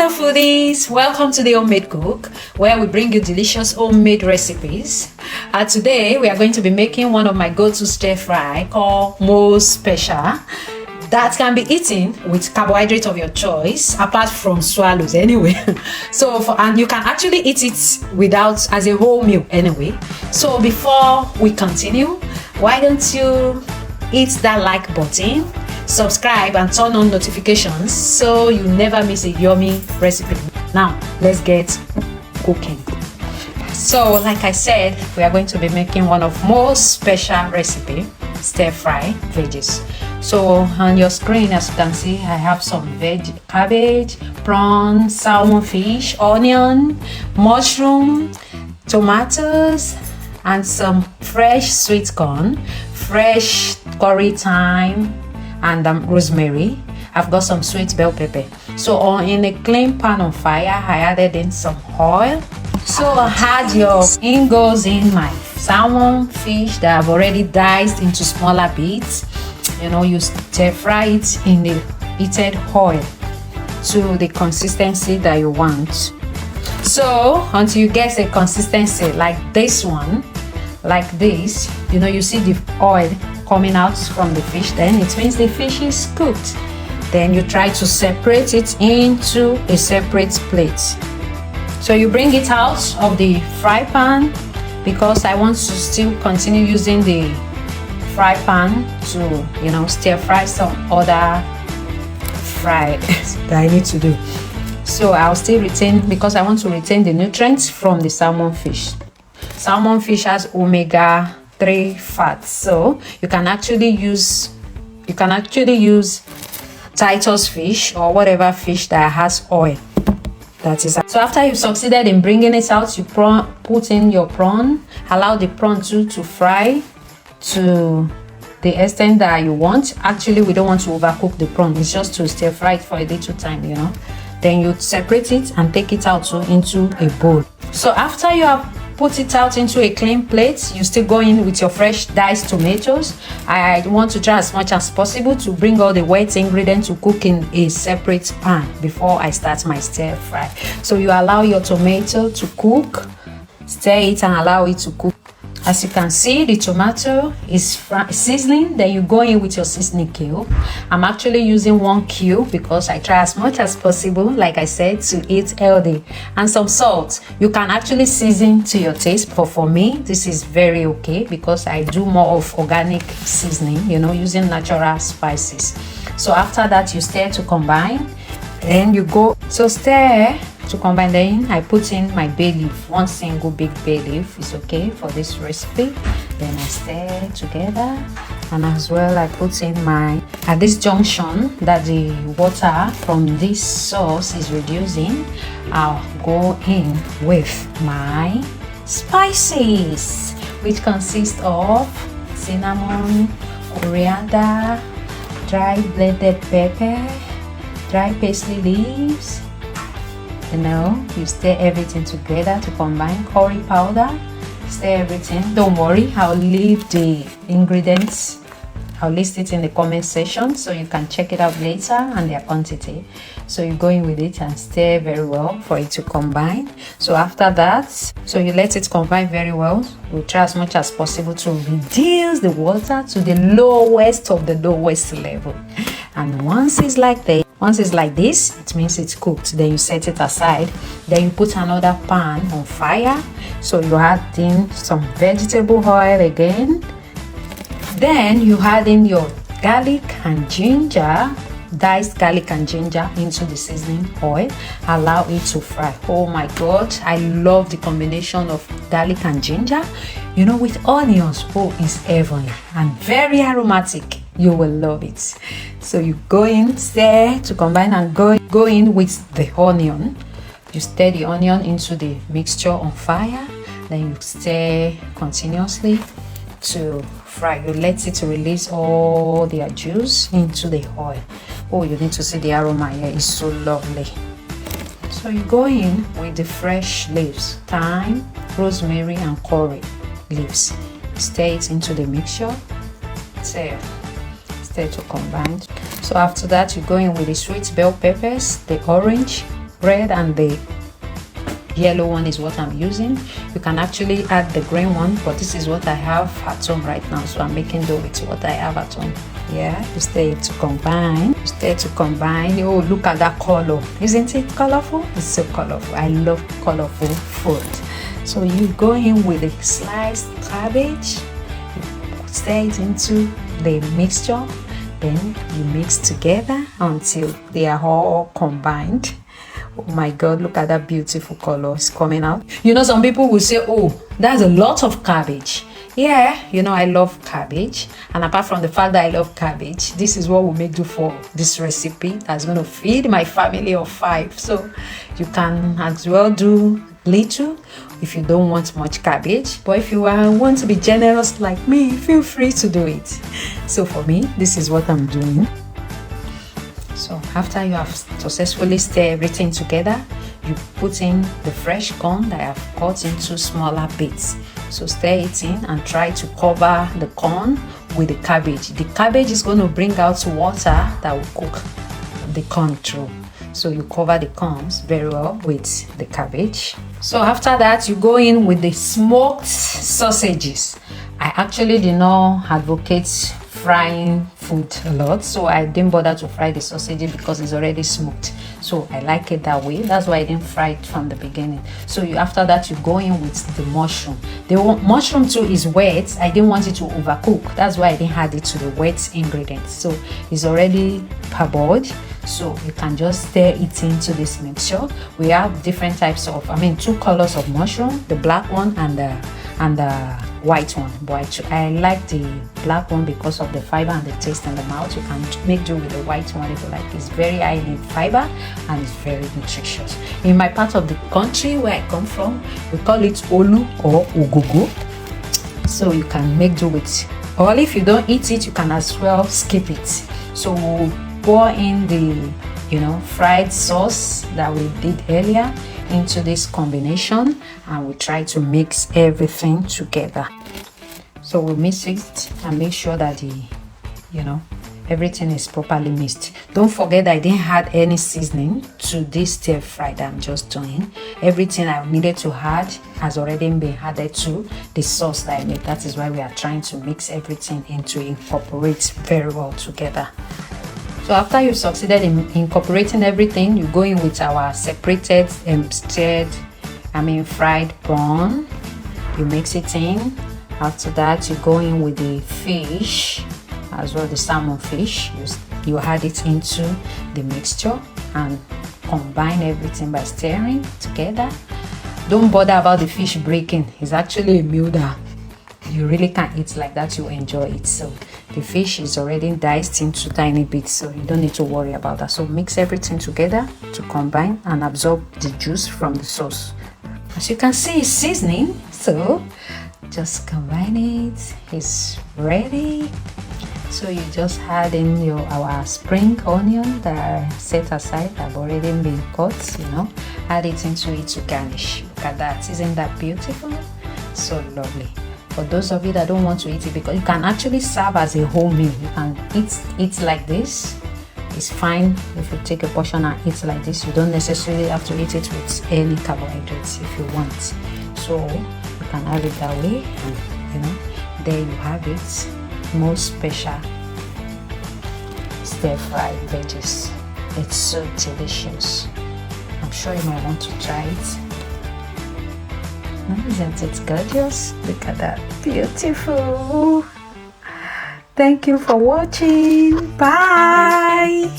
Hello foodies, welcome to the Homemade Cook, where we bring you delicious homemade recipes. Today we are going to be making one of my go-to stir fry called Most Special that can be eaten with carbohydrate of your choice, apart from swallows anyway. And you can actually eat it without as a whole meal anyway. So before we continue, why don't you hit that like button, subscribe and turn on notifications so you never miss a yummy recipe. Now let's get cooking. So like I said, we are going to be making one of most special recipe, stir-fry veggies. So on your screen, as you can see, I have some cabbage, prawns, salmon fish, onion, mushroom, tomatoes, and some fresh sweet corn, fresh curry, thyme, and rosemary. I've got some sweet bell pepper. So in a clean pan on fire, I added in some oil. So I had your goes in my salmon fish that I've already diced into smaller bits. You stir fry it in the heated oil to the consistency that you want. So until you get a consistency like this one, like this, you see the oil coming out from the fish, then it means the fish is cooked. Then you try to separate it into a separate plate. So you bring it out of the fry pan, because I want to still continue using the fry pan to stir fry some other fry that I need to do. So I'll still retain, because I want to retain the nutrients from the salmon fish. Salmon fish has omega-3 fats, so you can actually use Titus fish or whatever fish that has oil. That is. So after you've succeeded in bringing it out, you put in your prawn, allow the prawn to fry to the extent that you want. Actually, we don't want to overcook the prawn, it's just to stir fry it for a little time. Then you separate it and take it out into a bowl. So after you have put it out into a clean plate, you still go in with your fresh diced tomatoes. I want to try as much as possible to bring all the wet ingredients to cook in a separate pan before I start my stir fry. So you allow your tomato to cook, stir it and allow it to cook. As you can see, the tomato is sizzling. Then you go in with your seasoning cube. I'm actually using 1 cube because I try as much as possible, like I said, to eat healthy. And some salt. You can actually season to your taste, but for me this is very okay because I do more of organic seasoning, using natural spices. So after that, you stir to combine. Then you go stir to combine. Then I put in my bay leaf. 1 single big bay leaf is okay for this recipe. Then I stir together, and as well I put in at this junction that the water from this sauce is reducing, I'll go in with my spices, which consist of cinnamon, coriander, dry blended pepper, dry parsley leaves. You stir everything together to combine. Curry powder, stir everything. Don't worry, I'll leave the ingredients, I'll list it in the comment section so you can check it out later and their quantity. So you go in with it and stir very well for it to combine. So after that, so you let it combine very well. We'll try as much as possible to reduce the water to the lowest of the lowest level. And once it's like this, it means it's cooked. Then you set it aside. Then you put another pan on fire. So you add in some vegetable oil again. Then you add in your garlic and ginger, diced garlic and ginger into the seasoning oil. Allow it to fry. Oh my god, I love the combination of garlic and ginger with onions. Oh, it's heavenly and very aromatic. You will love it. So you go in, stir to combine, and go in with the onion. You stir the onion into the mixture on fire. Then you stir continuously to fry. You let it release all their juice into the oil. Oh, you need to see the aroma here. It's so lovely. So you go in with the fresh leaves, thyme, rosemary and curry leaves. Stir it into the mixture. Stir to combine. So after that, you go in with the sweet bell peppers, the orange, red and the yellow one is what I'm using. You can actually add the green one, but this is what I have at home right now, so I'm making do with what I have at home. Yeah, you stay to combine. Oh, look at that color. Isn't it colorful? It's so colorful. I love colorful food. So you go in with the sliced cabbage, you stir it into the mixture, then you mix together until they are all combined. Oh my god, look at that beautiful color. It's coming out. You know, some people will say, oh, that's a lot of cabbage. Yeah, you know, I love cabbage, and apart from the fact that I love cabbage, this is what we make do for this recipe that's going to feed my family of 5. So you can as well do little if you don't want much cabbage, but if you want to be generous like me, feel free to do it. So for me, this is what I'm doing. So after you have successfully stirred everything together, you put in the fresh corn that I have cut into smaller bits. So stir it in and try to cover the corn with the cabbage. The cabbage is going to bring out water that will cook the corn through. So you cover the corns very well with the cabbage. So after that, you go in with the smoked sausages. I actually did not advocate frying food a lot, so I didn't bother to fry the sausage because it's already smoked. So I like it that way. That's why I didn't fry it from the beginning. So after that, you go in with the mushroom. The mushroom too is wet. I didn't want it to overcook. That's why I didn't add it to the wet ingredients. So it's already parboiled. So you can just stir it into this mixture. We have different types of, 2 colors of mushroom, the black one and the white one, but I like the black one because of the fiber and the taste in the mouth. You can make do with the white one if you like. It's very high in fiber and it's very nutritious. In my part of the country where I come from, we call it olu or ugugu. So you can make do with, or if you don't eat it, you can as well skip it. So we'll pour in the fried sauce that we did earlier into this combination, and we try to mix everything together. So we'll mix it and make sure that everything is properly mixed. Don't forget that I didn't add any seasoning to this stir fry that I'm just doing. Everything I needed to add has already been added to the sauce that I made. That is why we are trying to mix everything and to incorporate very well together. So after you've succeeded in incorporating everything, you go in with our separated fried prawn. You mix it in. After that, you go in with the fish, as well the salmon fish. You add it into the mixture and combine everything by stirring together. Don't bother about the fish breaking. It's actually a meal that you really can't eat like that. You enjoy it. So the fish is already diced into tiny bits, so you don't need to worry about that. So mix everything together to combine and absorb the juice from the sauce. As you can see, it's seasoning, so just combine it. It's ready. So you just add in our spring onion that are set aside, have already been cut, add it into it to garnish. Look at that. Isn't that beautiful? So lovely. For those of you that don't want to eat it, because you can actually serve as a whole meal. You can eat like this. It's fine if you take a portion and eat like this. You don't necessarily have to eat it with any carbohydrates if you want. So you can have it that way, and there you have it. Most special stir-fry veggies. It's so delicious. I'm sure you might want to try it. Isn't it gorgeous? Look at that. Beautiful. Thank you for watching. Bye.